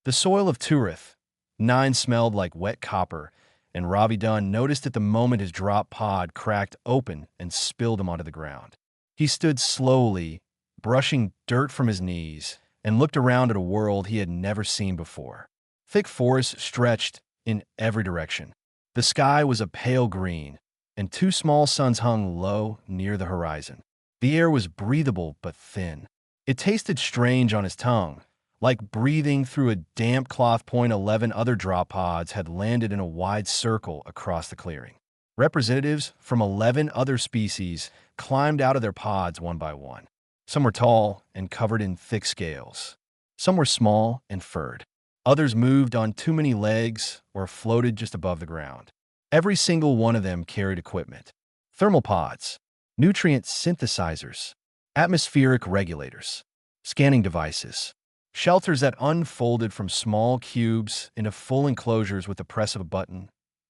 The soil of Turith. 9 smelled like wet copper, and Ravi Dunn noticed at the moment his drop pod cracked open and spilled him onto the ground. He stood slowly, brushing dirt from his knees, and looked around at a world he had never seen before. Thick forest stretched in every direction. The sky was a pale green, and 2 small suns hung low near the horizon. The air was breathable but thin. It tasted strange on his tongue, like breathing through a damp cloth. 11 other drop pods had landed in a wide circle across the clearing. Representatives from 11 other species climbed out of their pods one by one. Some were tall and covered in thick scales. Some were small and furred. Others moved on too many legs or floated just above the ground. Every single one of them carried equipment: thermal pods, nutrient synthesizers, atmospheric regulators, scanning devices, shelters that unfolded from small cubes into full enclosures with the press of a button.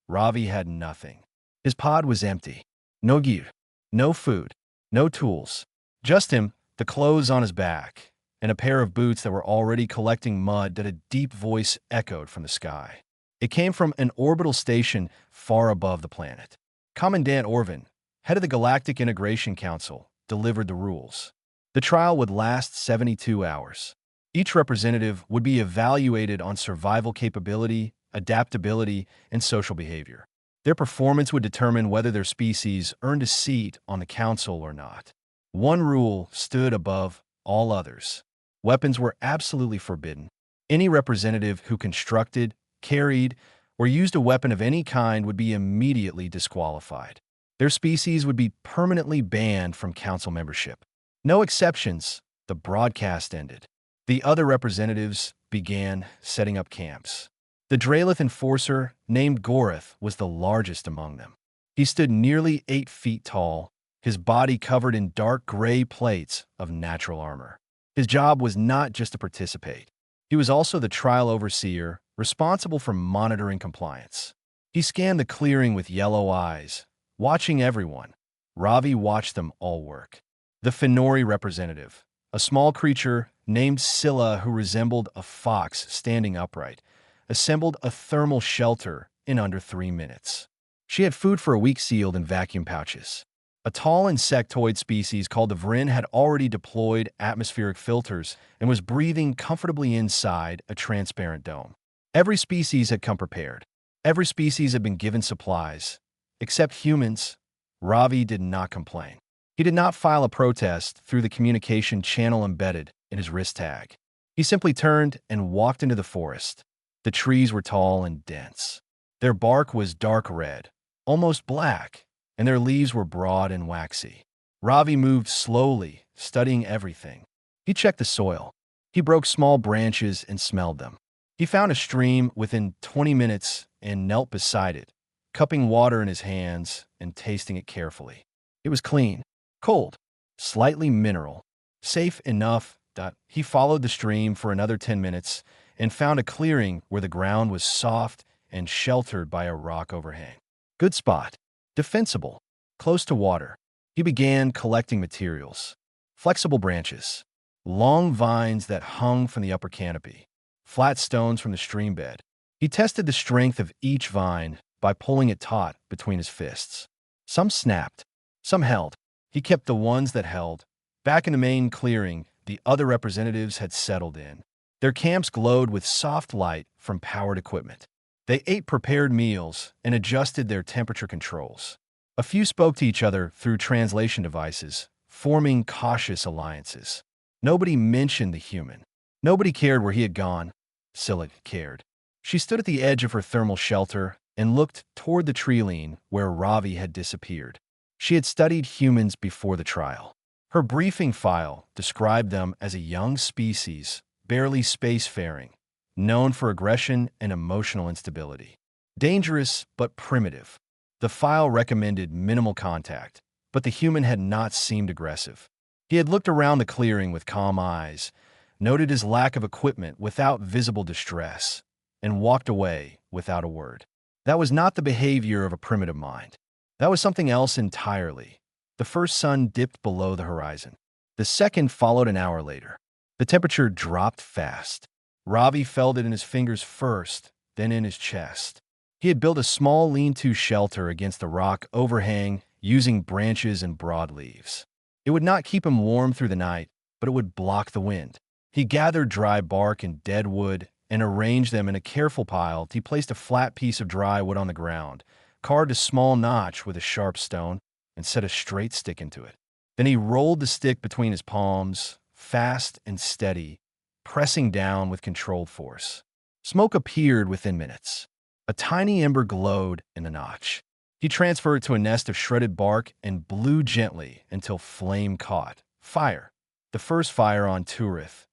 Ravi had nothing. His pod was empty. No gear, no food, no tools. Just him, the clothes on his back, and a pair of boots that were already collecting mud that a deep voice echoed from the sky. It came from an orbital station far above the planet. Commandant Orvin, head of the Galactic Integration Council, delivered the rules. The trial would last 72 hours. Each representative would be evaluated on survival capability, adaptability, and social behavior. Their performance would determine whether their species earned a seat on the council or not. One rule stood above all others. Weapons were absolutely forbidden. Any representative who constructed, carried, or used a weapon of any kind would be immediately disqualified. Their species would be permanently banned from council membership. No exceptions. The broadcast ended. The other representatives began setting up camps. The Draelith enforcer, named Gorath, was the largest among them. He stood nearly 8 feet tall, his body covered in dark gray plates of natural armor. His job was not just to participate. He was also the trial overseer, responsible for monitoring compliance. He scanned the clearing with yellow eyes, watching everyone. Ravi watched them all work. The Fenori representative, a small creature named Scylla who resembled a fox standing upright, assembled a thermal shelter in under 3 minutes. She had food for a week sealed in vacuum pouches. A tall insectoid species called the Vrin had already deployed atmospheric filters and was breathing comfortably inside a transparent dome. Every species had come prepared. Every species had been given supplies. Except humans. Ravi did not complain. He did not file a protest through the communication channel embedded in his wrist tag. He simply turned and walked into the forest. The trees were tall and dense. Their bark was dark red, almost black, and their leaves were broad and waxy. Ravi moved slowly, studying everything. He checked the soil. He broke small branches and smelled them. He found a stream within 20 minutes and knelt beside it, cupping water in his hands and tasting it carefully. It was clean, cold, slightly mineral, safe enough that he followed the stream for another 10 minutes and found a clearing where the ground was soft and sheltered by a rock overhang. Good spot. Defensible. Close to water. He began collecting materials. Flexible branches. Long vines that hung from the upper canopy. Flat stones from the stream bed. He tested the strength of each vine by pulling it taut between his fists. Some snapped. Some held. He kept the ones that held. Back in the main clearing, the other representatives had settled in. Their camps glowed with soft light from powered equipment. They ate prepared meals and adjusted their temperature controls. A few spoke to each other through translation devices, forming cautious alliances. Nobody mentioned the human. Nobody cared where he had gone. Scylla cared. She stood at the edge of her thermal shelter and looked toward the tree line where Ravi had disappeared. She had studied humans before the trial. Her briefing file described them as a young species, barely spacefaring, known for aggression and emotional instability. Dangerous but primitive. The file recommended minimal contact, but the human had not seemed aggressive. He had looked around the clearing with calm eyes, noted his lack of equipment without visible distress, and walked away without a word. That was not the behavior of a primitive mind. That was something else entirely. The first sun dipped below the horizon. The second followed an hour later. The temperature dropped fast. Ravi felt it in his fingers first, then in his chest. He had built a small lean-to shelter against the rock overhang using branches and broadleaves. It would not keep him warm through the night, but it would block the wind. He gathered dry bark and dead wood and arranged them in a careful pile. He placed a flat piece of dry wood on the ground, carved a small notch with a sharp stone, and set a straight stick into it. Then he rolled the stick between his palms, fast and steady, pressing down with controlled force. Smoke appeared within minutes. A tiny ember glowed in the notch. He transferred it to a nest of shredded bark and blew gently until flame caught. Fire. The first fire on Turith,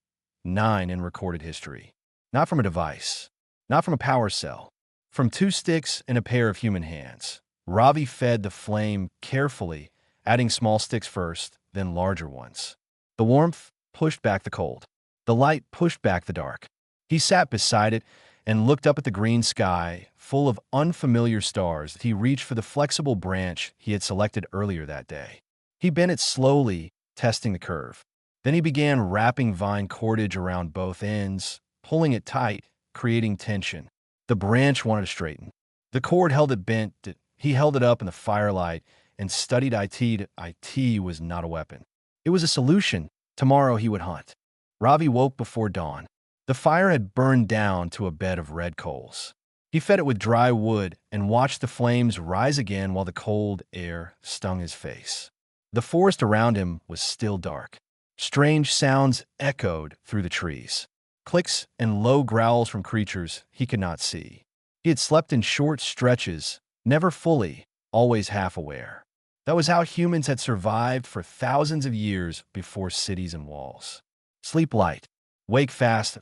9 in recorded history. Not from a device, not from a power cell, from 2 sticks and a pair of human hands. Ravi fed the flame carefully, adding small sticks first, then larger ones. The warmth pushed back the cold. The light pushed back the dark. He sat beside it and looked up at the green sky, full of unfamiliar stars. He reached for the flexible branch he had selected earlier that day. He bent it slowly, testing the curve. Then he began wrapping vine cordage around both ends, pulling it tight, creating tension. The branch wanted to straighten. The cord held it bent. He held it up in the firelight and studied IT. IT was not a weapon. It was a solution. Tomorrow he would hunt. Ravi woke before dawn. The fire had burned down to a bed of red coals. He fed it with dry wood and watched the flames rise again while the cold air stung his face. The forest around him was still dark. Strange sounds echoed through the trees. Clicks and low growls from creatures he could not see. He had slept in short stretches, never fully, always half aware. That was how humans had survived for thousands of years before cities and walls. Sleep light, wake fast.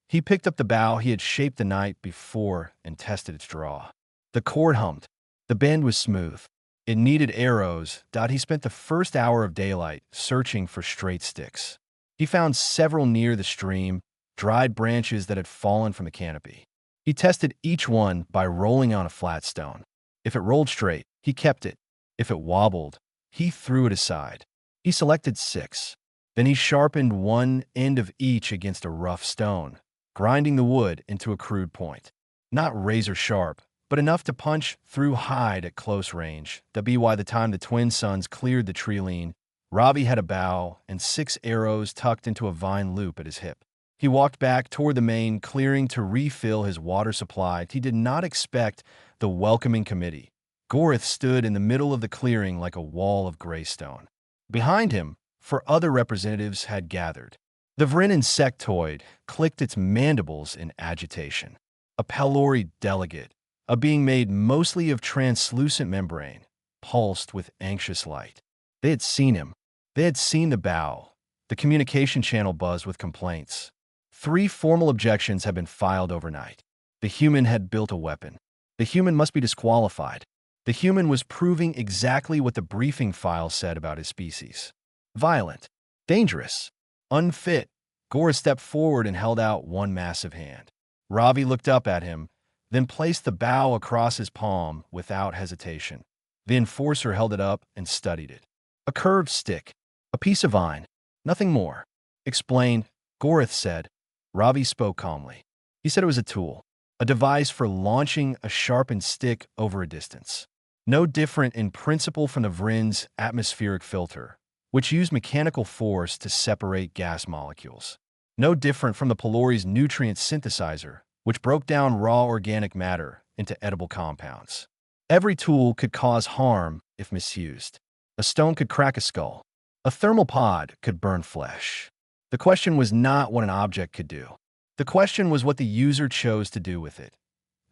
He picked up the bow he had shaped the night before and tested its draw. The cord hummed. The bend was smooth. It needed arrows. He spent the first hour of daylight searching for straight sticks. He found several near the stream, dried branches that had fallen from the canopy. He tested each one by rolling on a flat stone. If it rolled straight, he kept it. If it wobbled, he threw it aside. He selected 6. Then he sharpened one end of each against a rough stone, grinding the wood into a crude point. Not razor sharp, but enough to punch through hide at close range. By the time the twin suns cleared the tree-line, Ravi had a bow and 6 arrows tucked into a vine loop at his hip. He walked back toward the main clearing to refill his water supply. He did not expect the welcoming committee. Gorith stood in the middle of the clearing like a wall of gray stone. Behind him, 4 other representatives had gathered. The Vrin insectoid clicked its mandibles in agitation. A Pelori delegate, a being made mostly of translucent membrane, pulsed with anxious light. They had seen him. They had seen the bow. The communication channel buzzed with complaints. 3 formal objections had been filed overnight. The human had built a weapon. The human must be disqualified. The human was proving exactly what the briefing file said about his species. Violent, dangerous, unfit. Gore stepped forward and held out one massive hand. Ravi looked up at him, then placed the bow across his palm without hesitation. The enforcer held it up and studied it. A curved stick, a piece of vine, nothing more. Explain, Gorith said. Ravi spoke calmly. He said it was a tool, a device for launching a sharpened stick over a distance. No different in principle from the Vrin's atmospheric filter, which used mechanical force to separate gas molecules. No different from the Pelori's nutrient synthesizer, which broke down raw organic matter into edible compounds. Every tool could cause harm if misused. A stone could crack a skull. A thermal pod could burn flesh. The question was not what an object could do. The question was what the user chose to do with it.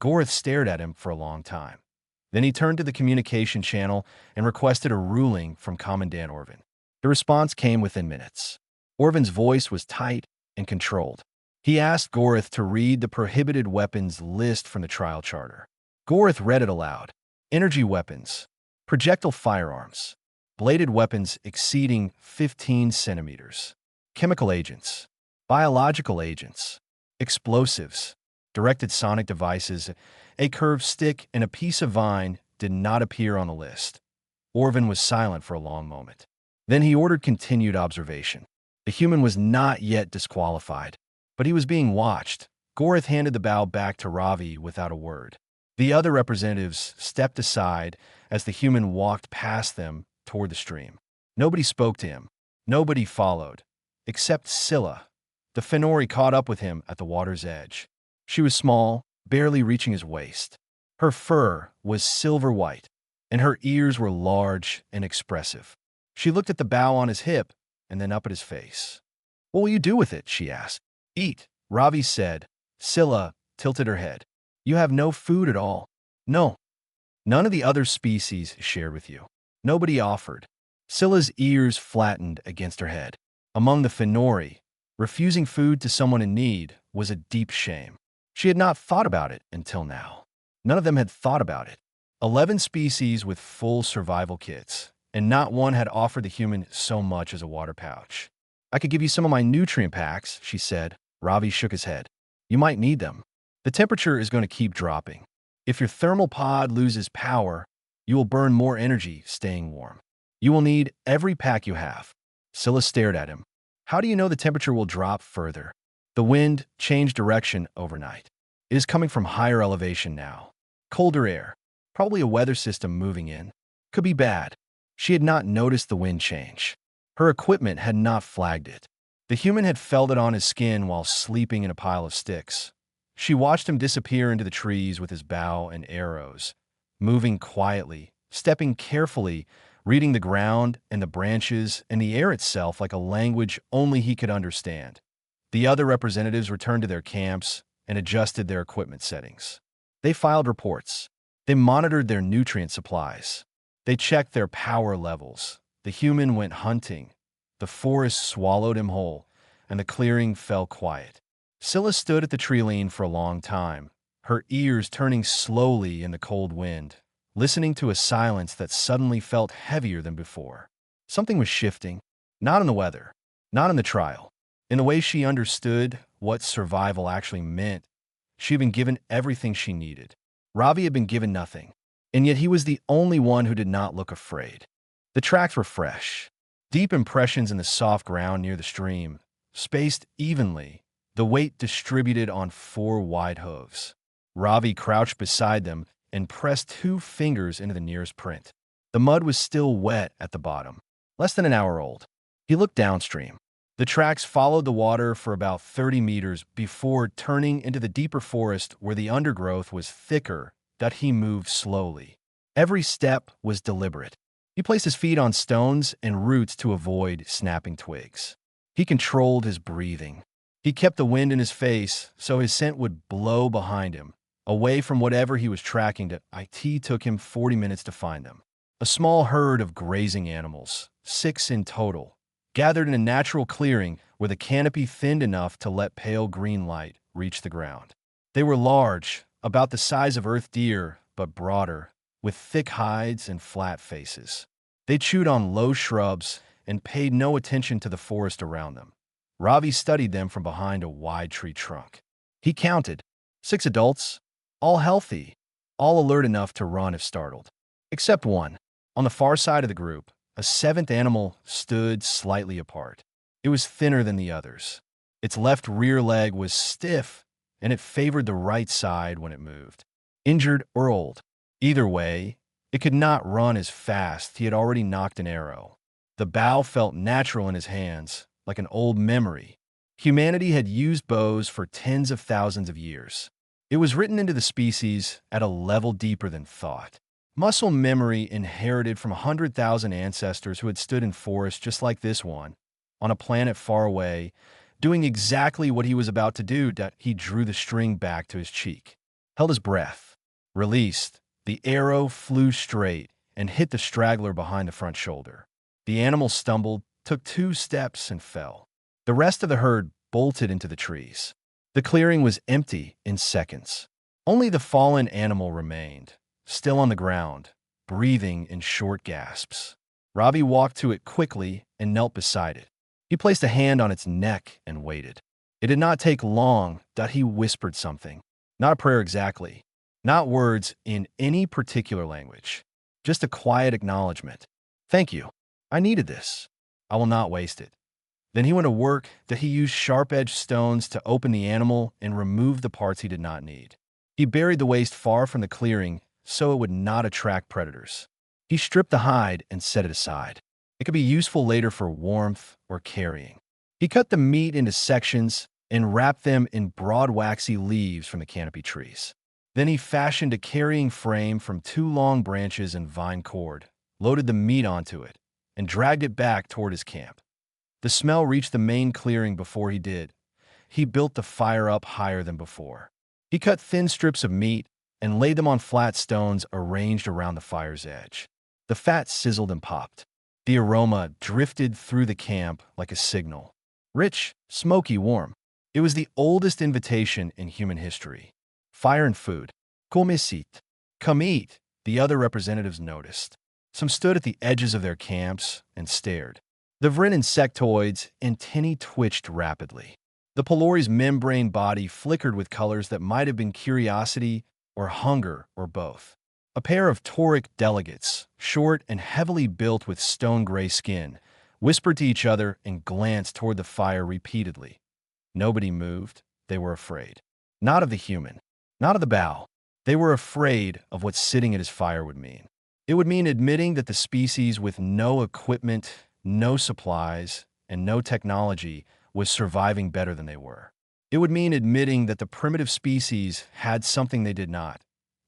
Gorith stared at him for a long time. Then he turned to the communication channel and requested a ruling from Commandant Orvin. The response came within minutes. Orvin's voice was tight and controlled. He asked Gorith to read the prohibited weapons list from the trial charter. Gorith read it aloud. Energy weapons, projectile firearms, bladed weapons exceeding 15 centimeters, chemical agents, biological agents, explosives, directed sonic devices. A curved stick and a piece of vine did not appear on the list. Orvin was silent for a long moment. Then he ordered continued observation. The human was not yet disqualified, but he was being watched, Gorith handed the bow back to Ravi without a word. The other representatives stepped aside as the human walked past them toward the stream. Nobody spoke to him. Nobody followed, except Scylla. The Fenori caught up with him at the water's edge. She was small, barely reaching his waist. Her fur was silver white, and her ears were large and expressive. She looked at the bow on his hip and then up at his face. "What will you do with it?" she asked. "Eat," Ravi said. Scylla tilted her head. "You have no food at all." "No. None of the other species shared with you." Nobody offered. Scylla's ears flattened against her head. Among the Fenori, refusing food to someone in need was a deep shame. She had not thought about it until now. None of them had thought about it. 11 species with full survival kits, and not one had offered the human so much as a water pouch. "I could give you some of my nutrient packs," she said. Ravi shook his head. "You might need them. The temperature is going to keep dropping. If your thermal pod loses power, you will burn more energy staying warm. You will need every pack you have." Scylla stared at him. "How do you know the temperature will drop further?" "The wind changed direction overnight. It is coming from higher elevation now. Colder air. Probably a weather system moving in. Could be bad." She had not noticed the wind change. Her equipment had not flagged it. The human had felt it on his skin while sleeping in a pile of sticks. She watched him disappear into the trees with his bow and arrows, moving quietly, stepping carefully, reading the ground and the branches and the air itself like a language only he could understand. The other representatives returned to their camps and adjusted their equipment settings. They filed reports. They monitored their nutrient supplies. They checked their power levels. The human went hunting. The forest swallowed him whole, and the clearing fell quiet. Scylla stood at the tree-line for a long time, her ears turning slowly in the cold wind, listening to a silence that suddenly felt heavier than before. Something was shifting, not in the weather, not in the trial. In the way she understood what survival actually meant, she had been given everything she needed. Ravi had been given nothing, and yet he was the only one who did not look afraid. The tracks were fresh, deep impressions in the soft ground near the stream, spaced evenly, the weight distributed on 4 wide hooves. Ravi crouched beside them and pressed 2 fingers into the nearest print. The mud was still wet at the bottom, less than an hour old. He looked downstream. The tracks followed the water for about 30 meters before turning into the deeper forest where the undergrowth was thicker that he moved slowly. Every step was deliberate. He placed his feet on stones and roots to avoid snapping twigs. He controlled his breathing. He kept the wind in his face so his scent would blow behind him, away from whatever he was tracking. It took him 40 minutes to find them. A small herd of grazing animals, 6 in total, gathered in a natural clearing where the canopy thinned enough to let pale green light reach the ground. They were large, about the size of earth deer, but broader, with thick hides and flat faces. They chewed on low shrubs and paid no attention to the forest around them. Ravi studied them from behind a wide tree trunk. He counted 6 adults, all healthy, all alert enough to run if startled. Except one. On the far side of the group, a 7th animal stood slightly apart. It was thinner than the others. Its left rear leg was stiff, and it favored the right side when it moved. Injured or old. Either way, it could not run as fast. He had already knocked an arrow. The bow felt natural in his hands, like an old memory. Humanity had used bows for tens of thousands of years. It was written into the species at a level deeper than thought. Muscle memory inherited from 100,000 ancestors who had stood in forests just like this one, on a planet far away, doing exactly what he was about to do. He drew the string back to his cheek, held his breath, released. The arrow flew straight and hit the straggler behind the front shoulder. The animal stumbled, took 2 steps, and fell. The rest of the herd bolted into the trees. The clearing was empty in seconds. Only the fallen animal remained, still on the ground, breathing in short gasps. Ravi walked to it quickly and knelt beside it. He placed a hand on its neck and waited. It did not take long that he whispered something. Not a prayer exactly. Not words in any particular language. Just a quiet acknowledgement. "Thank you. I needed this. I will not waste it." Then he went to work that he used sharp-edged stones to open the animal and remove the parts he did not need. He buried the waste far from the clearing so it would not attract predators. He stripped the hide and set it aside. It could be useful later for warmth or carrying. He cut the meat into sections and wrapped them in broad waxy leaves from the canopy trees. Then he fashioned a carrying frame from 2 long branches and vine cord, loaded the meat onto it, and dragged it back toward his camp. The smell reached the main clearing before he did. He built the fire up higher than before. He cut thin strips of meat and laid them on flat stones arranged around the fire's edge. The fat sizzled and popped. The aroma drifted through the camp like a signal. Rich, smoky, warm. It was the oldest invitation in human history. Fire and food. Come sit. Come eat, the other representatives noticed. Some stood at the edges of their camps and stared. The Vrin insectoids' antennae twitched rapidly. The Pelori's membrane body flickered with colors that might have been curiosity or hunger or both. A pair of tauric delegates, short and heavily built with stone-gray skin, whispered to each other and glanced toward the fire repeatedly. Nobody moved. They were afraid. Not of the human. Not of the bow. They were afraid of what sitting at his fire would mean. It would mean admitting that the species with no equipment, no supplies, and no technology was surviving better than they were. It would mean admitting that the primitive species had something they did not.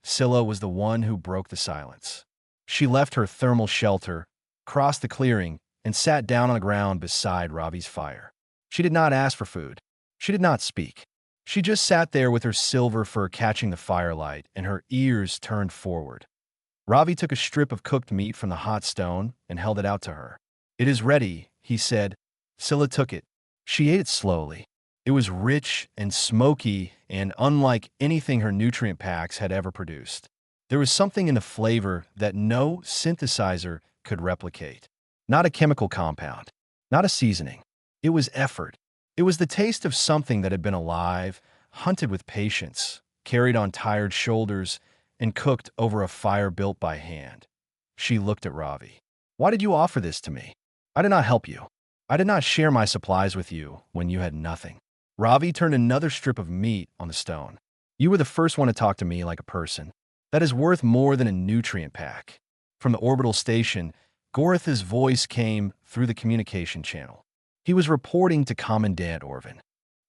Scylla was the one who broke the silence. She left her thermal shelter, crossed the clearing, and sat down on the ground beside Ravi's fire. She did not ask for food. She did not speak. She just sat there with her silver fur catching the firelight and her ears turned forward. Ravi took a strip of cooked meat from the hot stone and held it out to her. "It is ready," he said. Scylla took it. She ate it slowly. It was rich and smoky and unlike anything her nutrient packs had ever produced. There was something in the flavor that no synthesizer could replicate. Not a chemical compound. Not a seasoning. It was effort. It was the taste of something that had been alive, hunted with patience, carried on tired shoulders, and cooked over a fire built by hand. She looked at Ravi. "Why did you offer this to me? I did not help you. I did not share my supplies with you when you had nothing." Ravi turned another strip of meat on the stone. "You were the first one to talk to me like a person. That is worth more than a nutrient pack." From the orbital station, Goratha's voice came through the communication channel. He was reporting to Commandant Orvin.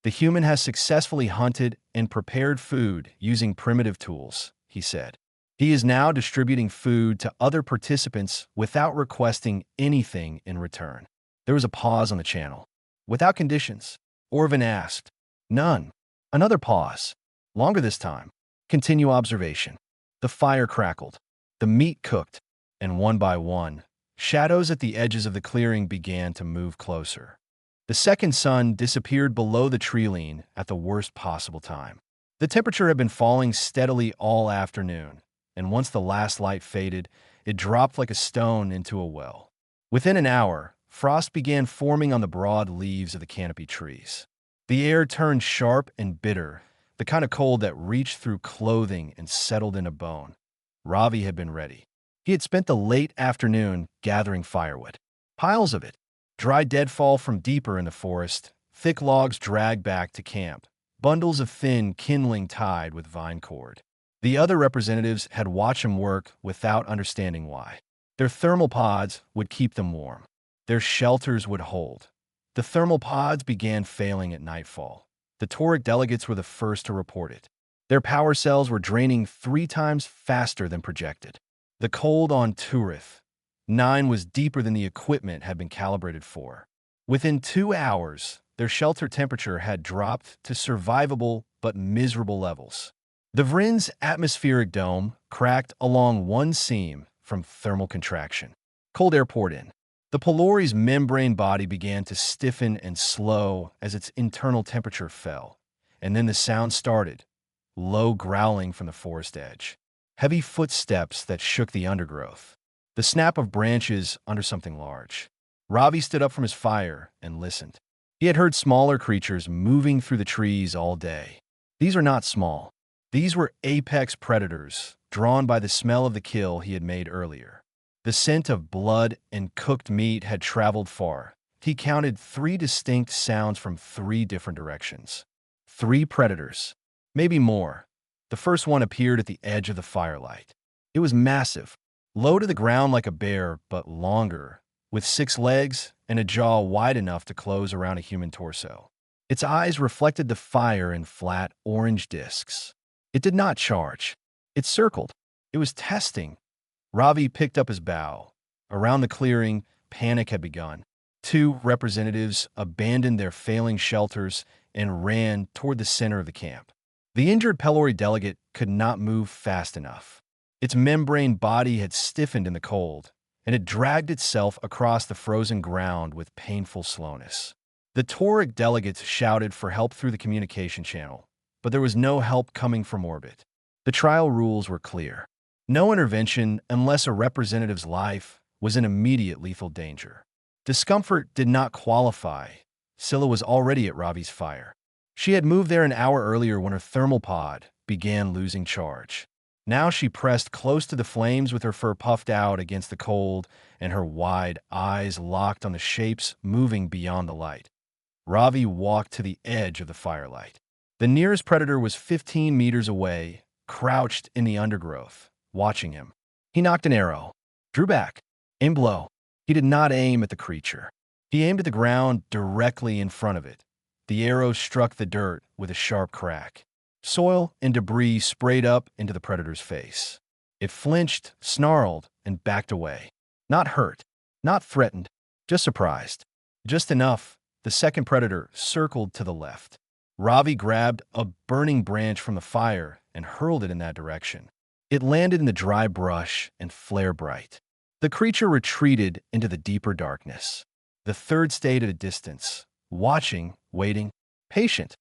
"The human has successfully hunted and prepared food using primitive tools," he said. "He is now distributing food to other participants without requesting anything in return." There was a pause on the channel. "Without conditions?" Orvin asked. "None." Another pause. Longer this time. Continue observation. The fire crackled. The meat cooked. And one by one, shadows at the edges of the clearing began to move closer. The second sun disappeared below the tree line at the worst possible time. The temperature had been falling steadily all afternoon, and once the last light faded, it dropped like a stone into a well. Within an hour, frost began forming on the broad leaves of the canopy trees. The air turned sharp and bitter, the kind of cold that reached through clothing and settled into bone. Ravi had been ready. He had spent the late afternoon gathering firewood. Piles of it. Dry deadfall from deeper in the forest, thick logs dragged back to camp, bundles of thin kindling tied with vine cord. The other representatives had watched him work without understanding why. Their thermal pods would keep them warm. Their shelters would hold. The thermal pods began failing at nightfall. The tauric delegates were the first to report it. Their power cells were draining 3 times faster than projected. The cold on Turith 9 was deeper than the equipment had been calibrated for. Within 2 hours, their shelter temperature had dropped to survivable but miserable levels. The Vrin's atmospheric dome cracked along one seam from thermal contraction. Cold air poured in. The Pelori's membrane body began to stiffen and slow as its internal temperature fell. And then the sound started, low growling from the forest edge. Heavy footsteps that shook the undergrowth. The snap of branches under something large. Ravi stood up from his fire and listened. He had heard smaller creatures moving through the trees all day. These were not small. These were apex predators, drawn by the smell of the kill he had made earlier. The scent of blood and cooked meat had traveled far, he counted 3 distinct sounds from 3 different directions. 3 predators. Maybe more. The first one appeared at the edge of the firelight. It was massive, low to the ground like a bear, but longer, with 6 legs and a jaw wide enough to close around a human torso. Its eyes reflected the fire in flat, orange discs. It did not charge. It circled. It was testing. Ravi picked up his bow. Around the clearing, panic had begun. 2 representatives abandoned their failing shelters and ran toward the center of the camp. The injured Pelori delegate could not move fast enough. Its membrane body had stiffened in the cold, and it dragged itself across the frozen ground with painful slowness. The Tauric delegates shouted for help through the communication channel, but there was no help coming from orbit. The trial rules were clear. No intervention unless a representative's life was in immediate lethal danger. Discomfort did not qualify. Scylla was already at Ravi's fire. She had moved there an hour earlier when her thermal pod began losing charge. Now she pressed close to the flames with her fur puffed out against the cold and her wide eyes locked on the shapes moving beyond the light. Ravi walked to the edge of the firelight. The nearest predator was 15 meters away, crouched in the undergrowth, watching him. He knocked an arrow, drew back, aimed low. He did not aim at the creature. He aimed at the ground directly in front of it. The arrow struck the dirt with a sharp crack. Soil and debris sprayed up into the predator's face. It flinched, snarled, and backed away. Not hurt, not threatened, just surprised. Just enough, the second predator circled to the left. Ravi grabbed a burning branch from the fire and hurled it in that direction. It landed in the dry brush and flared bright. The creature retreated into the deeper darkness. The third stayed at a distance, watching, waiting, patient.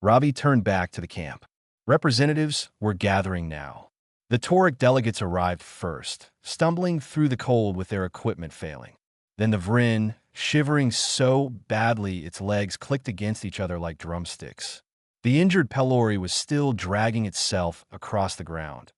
Ravi turned back to the camp. Representatives were gathering now. The Tauric delegates arrived first, stumbling through the cold with their equipment failing. Then the Vryn, shivering so badly its legs clicked against each other like drumsticks. The injured Pelori was still dragging itself across the ground.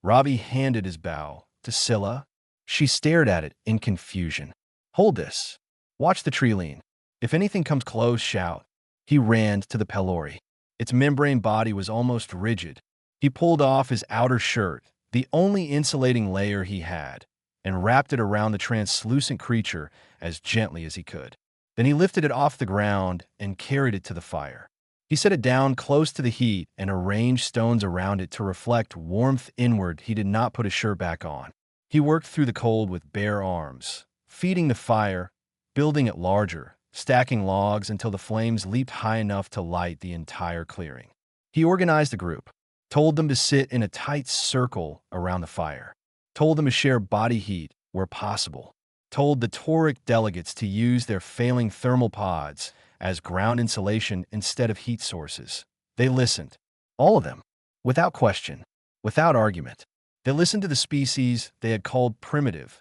Ravi handed his bow to Scylla. She stared at it in confusion. "Hold this. Watch the tree lean. If anything comes close, shout." He ran to the Pelori. Its membrane body was almost rigid. He pulled off his outer shirt, the only insulating layer he had, and wrapped it around the translucent creature as gently as he could. Then he lifted it off the ground and carried it to the fire. He set it down close to the heat and arranged stones around it to reflect warmth inward. He did not put his shirt back on. He worked through the cold with bare arms, feeding the fire, building it larger, stacking logs until the flames leaped high enough to light the entire clearing. He organized the group, told them to sit in a tight circle around the fire, told them to share body heat where possible, told the Tauric delegates to use their failing thermal pods as ground insulation instead of heat sources. They listened, all of them, without question, without argument. They listened to the species they had called primitive.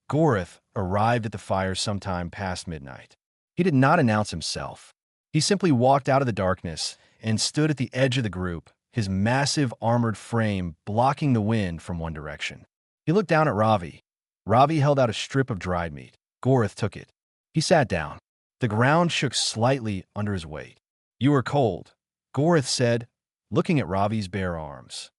Gorith arrived at the fire sometime past midnight. He did not announce himself. He simply walked out of the darkness and stood at the edge of the group, his massive armored frame blocking the wind from one direction. He looked down at Ravi. Ravi held out a strip of dried meat. Gorith took it. He sat down. The ground shook slightly under his weight. "You are cold," Gorith said, looking at Ravi's bare arms.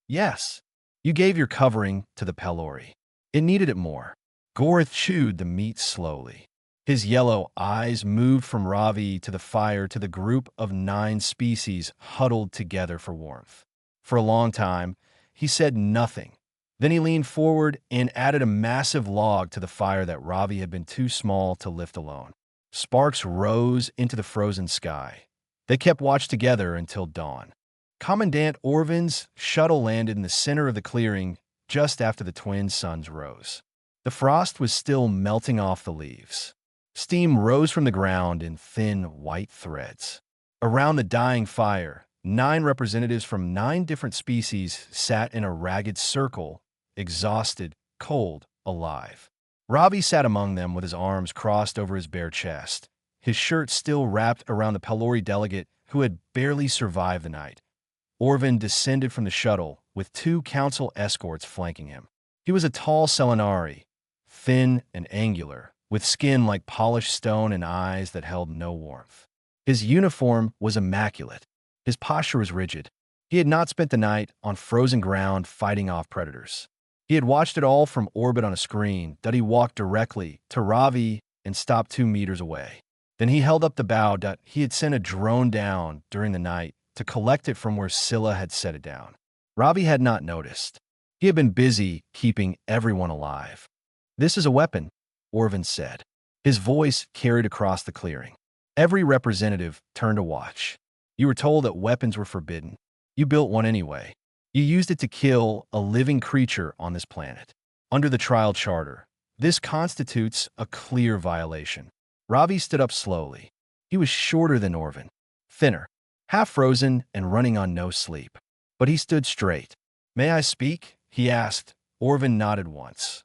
"Yes. You gave your covering to the Pelori. It needed it more." Gorith chewed the meat slowly. His yellow eyes moved from Ravi to the fire to the group of 9 species huddled together for warmth. For a long time, he said nothing. Then he leaned forward and added a massive log to the fire that Ravi had been too small to lift alone. Sparks rose into the frozen sky. They kept watch together until dawn. Commandant Orvin's shuttle landed in the center of the clearing just after the twin suns rose. The frost was still melting off the leaves. Steam rose from the ground in thin white threads. Around the dying fire, 9 representatives from 9 different species sat in a ragged circle, exhausted, cold, alive. Ravi sat among them with his arms crossed over his bare chest, his shirt still wrapped around the Pelori delegate who had barely survived the night. Orvin descended from the shuttle with 2 council escorts flanking him. He was a tall Selenari, thin and angular, with skin like polished stone and eyes that held no warmth. His uniform was immaculate. His posture was rigid. He had not spent the night on frozen ground fighting off predators. He had watched it all from orbit on a screen that he walked directly to Ravi and stopped 2 meters away. Then he held up the bow that he had sent a drone down during the night to collect it from where Scylla had set it down. Ravi had not noticed. He had been busy keeping everyone alive. "This is a weapon," Orvin said. His voice carried across the clearing. Every representative turned to watch. "You were told that weapons were forbidden. You built one anyway. You used it to kill a living creature on this planet. Under the trial charter, this constitutes a clear violation." Ravi stood up slowly. He was shorter than Orvin, thinner, half frozen and running on no sleep. But he stood straight. "May I speak?" he asked. Orvin nodded once.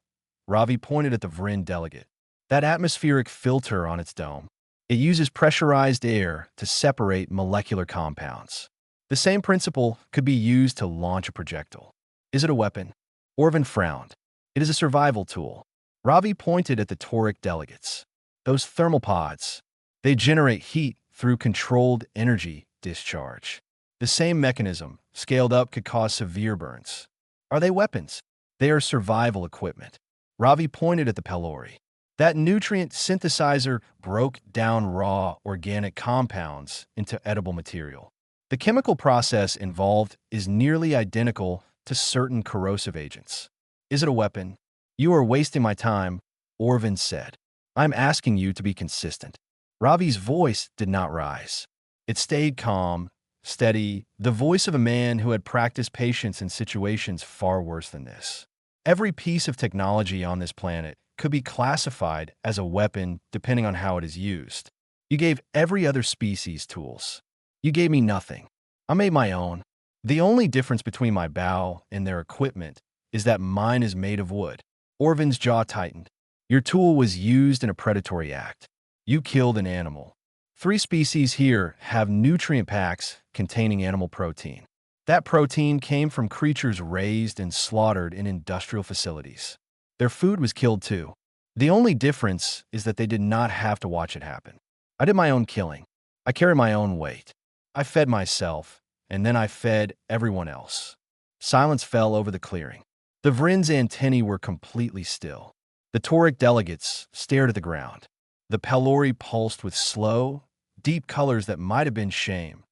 Ravi pointed at the Vryn delegate. "That atmospheric filter on its dome. It uses pressurized air to separate molecular compounds. The same principle could be used to launch a projectile. Is it a weapon?" Orvin frowned. "It is a survival tool." Ravi pointed at the toric delegates. "Those thermal pods. They generate heat through controlled energy discharge. The same mechanism, scaled up, could cause severe burns. Are they weapons?" "They are survival equipment." Ravi pointed at the pylori. That nutrient synthesizer broke down raw organic compounds into edible material. The chemical process involved is nearly identical to certain corrosive agents. "Is it a weapon?" "You are wasting my time," Orvin said. "I'm asking you to be consistent." Ravi's voice did not rise. It stayed calm, steady, the voice of a man who had practiced patience in situations far worse than this. "Every piece of technology on this planet could be classified as a weapon depending on how it is used. You gave every other species tools. You gave me nothing. I made my own. The only difference between my bow and their equipment is that mine is made of wood." Orvin's jaw tightened. "Your tool was used in a predatory act. You killed an animal. 3 species here have nutrient packs containing animal protein. That protein came from creatures raised and slaughtered in industrial facilities. Their food was killed too. The only difference is that they did not have to watch it happen. I did my own killing. I carried my own weight. I fed myself, and then I fed everyone else." Silence fell over the clearing. The Vryn's antennae were completely still. The toric delegates stared at the ground. The pylori pulsed with slow, deep colors that might have been shame.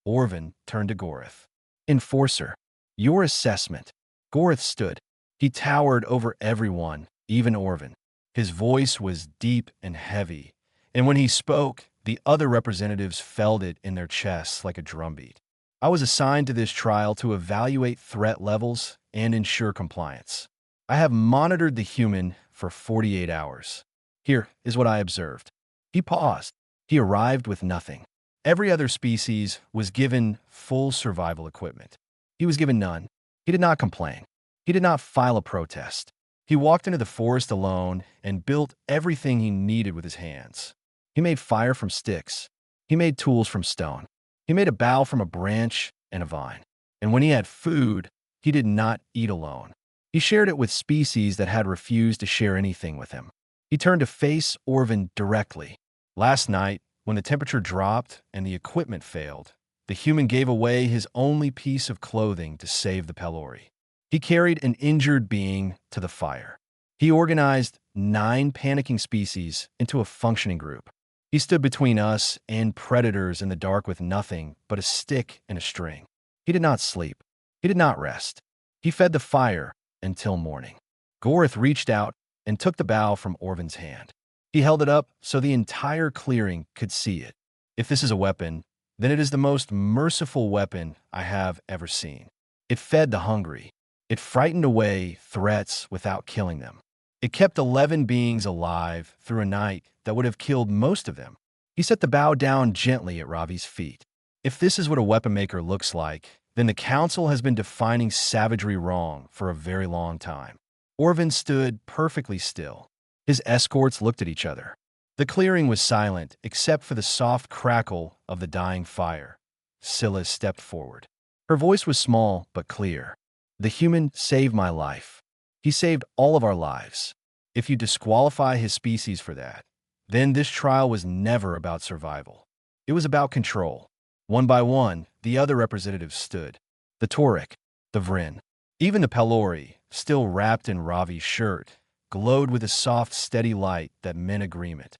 Orvin turned to Gorith. "Enforcer, your assessment." Gorith stood. He towered over everyone, even Orvin. His voice was deep and heavy, and when he spoke, the other representatives felt it in their chests like a drumbeat. "I was assigned to this trial to evaluate threat levels and ensure compliance. I have monitored the human for 48 hours. Here is what I observed." He paused. He arrived with nothing. Every other species was given full survival equipment. He was given none. He did not complain. He did not file a protest. He walked into the forest alone and built everything he needed with his hands. He made fire from sticks. He made tools from stone. He made a bow from a branch and a vine. And when he had food, he did not eat alone. He shared it with species that had refused to share anything with him. He turned to face Orvin directly. "Last night, when the temperature dropped and the equipment failed, the human gave away his only piece of clothing to save the pylori. He carried an injured being to the fire. He organized 9 panicking species into a functioning group. He stood between us and predators in the dark with nothing but a stick and a string. He did not sleep. He did not rest. He fed the fire until morning." Gorith reached out and took the bow from Orvin's hand. He held it up so the entire clearing could see it. "If this is a weapon, then it is the most merciful weapon I have ever seen. It fed the hungry. It frightened away threats without killing them. It kept 11 beings alive through a night that would have killed most of them." He set the bow down gently at Ravi's feet. "If this is what a weapon maker looks like, then the Council has been defining savagery wrong for a very long time." Orvin stood perfectly still. His escorts looked at each other. The clearing was silent except for the soft crackle of the dying fire. Scylla stepped forward. Her voice was small but clear. "The human saved my life. He saved all of our lives. If you disqualify his species for that, then this trial was never about survival. It was about control. One by one, the other representatives stood. The Torek, the Vryn, even the Pelori, still wrapped in Ravi's shirt, glowed with a soft, steady light that meant agreement.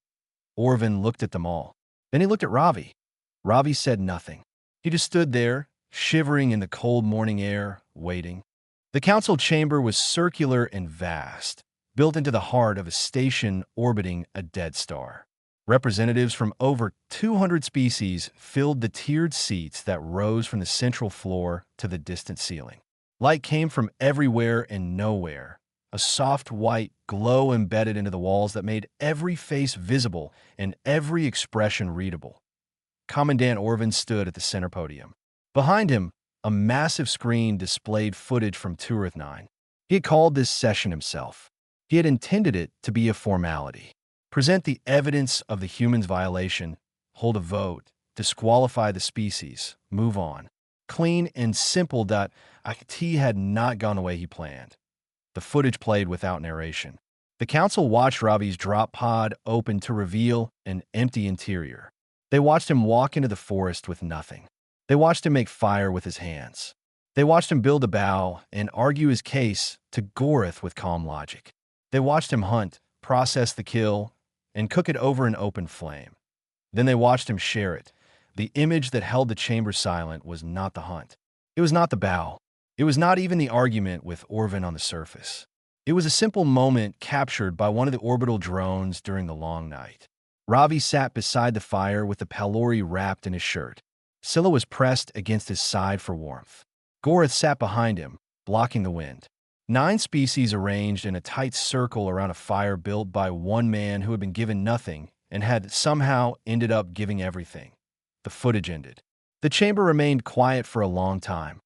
Orvin looked at them all. Then he looked at Ravi. Ravi said nothing. He just stood there, shivering in the cold morning air, waiting. The council chamber was circular and vast, built into the heart of a station orbiting a dead star. Representatives from over 200 species filled the tiered seats that rose from the central floor to the distant ceiling. Light came from everywhere and nowhere, a soft white glow embedded into the walls that made every face visible and every expression readable. Commandant Orvin stood at the center podium. Behind him, a massive screen displayed footage from Turith 9. He had called this session himself. He had intended it to be a formality. Present the evidence of the human's violation, hold a vote, disqualify the species, move on. Clean and simple. He had not gone the way he planned. The footage played without narration. The council watched Ravi's drop pod open to reveal an empty interior. They watched him walk into the forest with nothing. They watched him make fire with his hands. They watched him build a bow and argue his case to Goreth with calm logic. They watched him hunt, process the kill, and cook it over an open flame. Then they watched him share it. The image that held the chamber silent was not the hunt. It was not the bow. It was not even the argument with Orvin on the surface. It was a simple moment captured by one of the orbital drones during the long night. Ravi sat beside the fire with the Pelori wrapped in his shirt. Scylla was pressed against his side for warmth. Goreth sat behind him, blocking the wind. 9 species arranged in a tight circle around a fire built by one man who had been given nothing and had somehow ended up giving everything. The footage ended. The chamber remained quiet for a long time.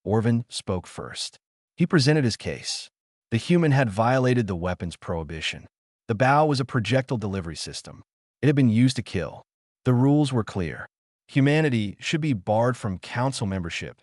Orvin spoke first. He presented his case. The human had violated the weapons prohibition. The bow was a projectile delivery system. It had been used to kill. The rules were clear. Humanity should be barred from council membership.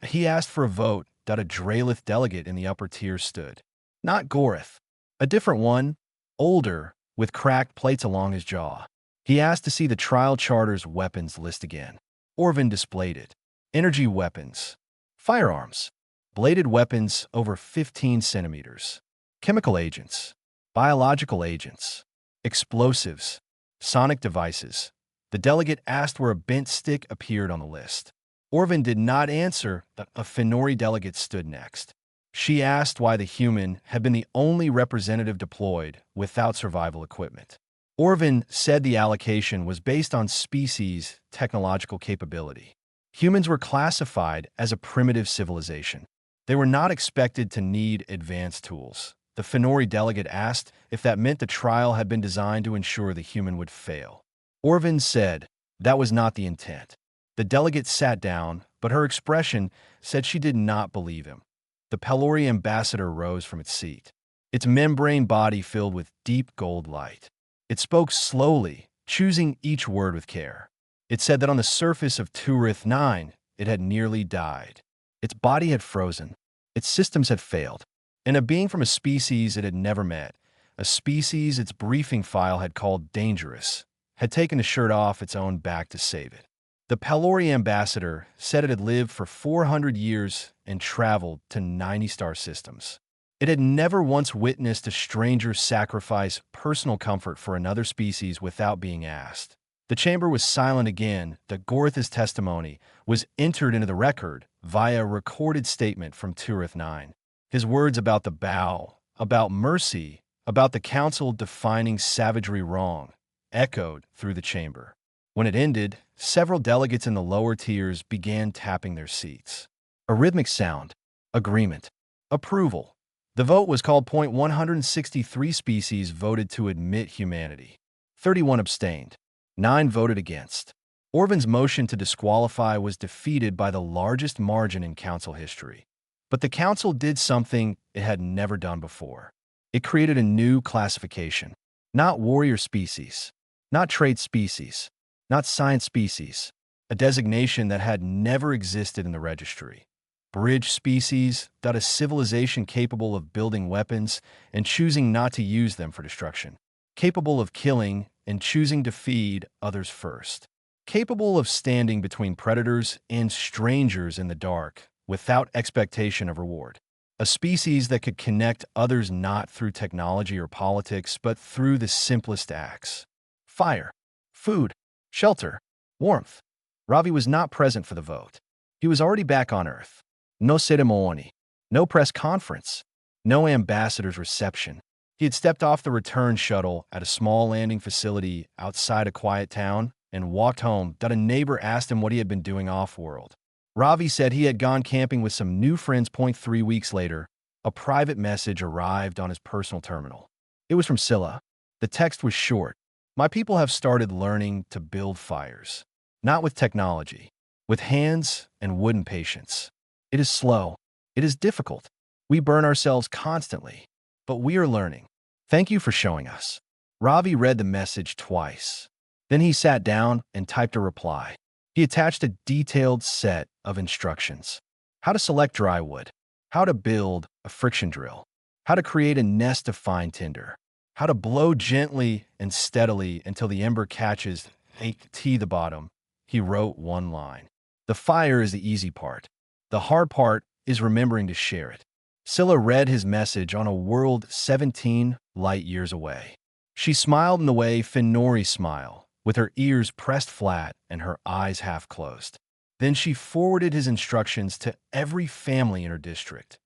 He asked for a vote that a Draelith delegate in the upper tier stood. Not Goreth. A different one, older, with cracked plates along his jaw. He asked to see the trial charter's weapons list again. Orvin displayed it. Energy weapons. Firearms. Bladed weapons over 15 centimeters. Chemical agents. Biological agents. Explosives. Sonic devices. The delegate asked where a bent stick appeared on the list. Orvin did not answer. A Fenori delegate stood next. She asked why the human had been the only representative deployed without survival equipment. Orvin said the allocation was based on species technological capability. Humans were classified as a primitive civilization. They were not expected to need advanced tools. The Fenori delegate asked if that meant the trial had been designed to ensure the human would fail. Orvin said that was not the intent. The delegate sat down, but her expression said she did not believe him. The Pelori ambassador rose from its seat, its membrane body filled with deep gold light. It spoke slowly, choosing each word with care. It said that on the surface of Turith 9, it had nearly died. Its body had frozen. Its systems had failed. And a being from a species it had never met, a species its briefing file had called dangerous, had taken the shirt off its own back to save it. The Pelori ambassador said it had lived for 400 years and traveled to 90 star systems. It had never once witnessed a stranger sacrifice personal comfort for another species without being asked. The chamber was silent again. That Goreth's testimony was entered into the record via a recorded statement from Turith 9. His words about the bow, about mercy, about the council defining savagery wrong, echoed through the chamber. When it ended, several delegates in the lower tiers began tapping their seats. A rhythmic sound. Agreement. Approval. The vote was called. 163 species voted to admit humanity. 31 abstained. 9 voted against. Orvin's motion to disqualify was defeated by the largest margin in council history. But the council did something it had never done before. It created a new classification. Not warrior species, not trait species, not science species, a designation that had never existed in the registry. bridge species, a civilization capable of building weapons and choosing not to use them for destruction, capable of killing and choosing to feed others first, capable of standing between predators and strangers in the dark without expectation of reward. A species that could connect others not through technology or politics, but through the simplest acts. Fire, food, shelter, warmth. Ravi was not present for the vote. He was already back on Earth. No ceremony, no press conference, no ambassador's reception. He had stepped off the return shuttle at a small landing facility outside a quiet town and walked home. A neighbor asked him what he had been doing off-world. Ravi said he had gone camping with some new friends. 3 weeks later, a private message arrived on his personal terminal. It was from Scylla. The text was short. My people have started learning to build fires, not with technology, with hands and wooden patience. It is slow. It is difficult. We burn ourselves constantly, but we are learning. Thank you for showing us. Ravi read the message twice. Then he sat down and typed a reply. He attached a detailed set of instructions. How to select dry wood, how to build a friction drill, how to create a nest of fine tinder, how to blow gently and steadily until the ember catches the bottom. He wrote one line. The fire is the easy part. The hard part is remembering to share it. Scylla read his message on a world 17 light years away. She smiled in the way Finori smile, with her ears pressed flat and her eyes half closed. Then she forwarded his instructions to every family in her district.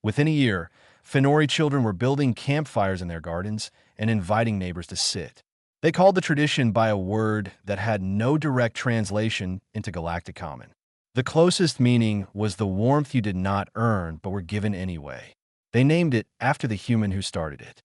Within a year, Finori children were building campfires in their gardens and inviting neighbors to sit. They called the tradition by a word that had no direct translation into Galactic Common. The closest meaning was the warmth you did not earn but were given anyway. They named it after the human who started it.